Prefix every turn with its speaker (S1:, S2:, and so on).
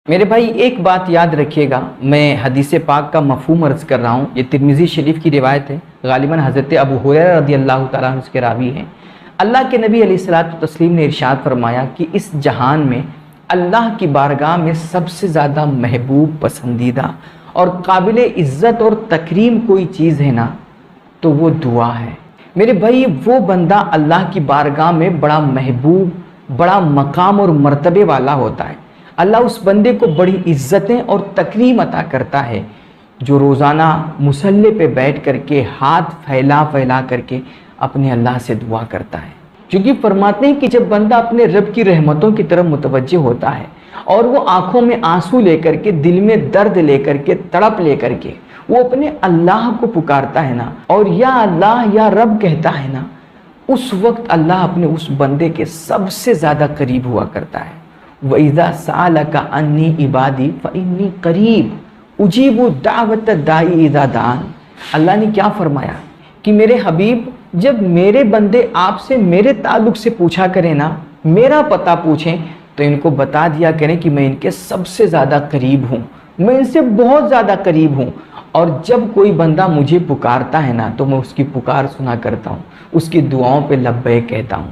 S1: میرے بھائی ایک بات یاد رکھیے گا، میں حدیث پاک کا مفہوم عرض کر رہا ہوں، یہ ترمذی شریف کی روایت ہے، غالباً حضرت ابو ہریرہ رضی اللہ تعالیٰ عنہ اس کے راوی ہیں۔ اللہ کے نبی علیہ الصلوۃ والتسلیم نے ارشاد فرمایا کہ اس جہان میں اللہ کی بارگاہ میں سب سے زیادہ محبوب، پسندیدہ اور قابل عزت اور تکریم کوئی چیز ہے نا تو وہ دعا ہے۔ میرے بھائی وہ بندہ اللہ کی بارگاہ میں بڑا محبوب، بڑا مقام اور مرتبے والا ہوتا ہے۔ اللہ اس بندے کو بڑی عزتیں اور تکریم عطا کرتا ہے جو روزانہ مصلی پہ بیٹھ کر کے ہاتھ پھیلا پھیلا کر کے اپنے اللہ سے دعا کرتا ہے، کیونکہ فرماتے ہیں کہ جب بندہ اپنے رب کی رحمتوں کی طرف متوجہ ہوتا ہے اور وہ آنکھوں میں آنسو لے کر کے، دل میں درد لے کر کے، تڑپ لے کر کے وہ اپنے اللہ کو پکارتا ہے نا، اور یا اللہ یا رب کہتا ہے نا، اس وقت اللہ اپنے اس بندے کے سب سے زیادہ قریب ہوا کرتا ہے۔ وَإِذَا سَأَلَكَ عَنِّي عِبَادِي فَإِنِّي قَرِيبٌ أُجِيبُ دَعْوَةَ الدَّاعِ إِذَا دَعَانِ۔ اللہ نے کیا فرمایا کہ میرے حبیب جب میرے بندے آپ سے میرے تعلق سے پوچھا کریں نا، میرا پتہ پوچھیں تو ان کو بتا دیا کریں کہ میں ان کے سب سے زیادہ قریب ہوں، میں ان سے بہت زیادہ قریب ہوں، اور جب کوئی بندہ مجھے پکارتا ہے نا تو میں اس کی پکار سنا کرتا ہوں، اس کی دعاؤں پہ لبیک کہتا ہوں۔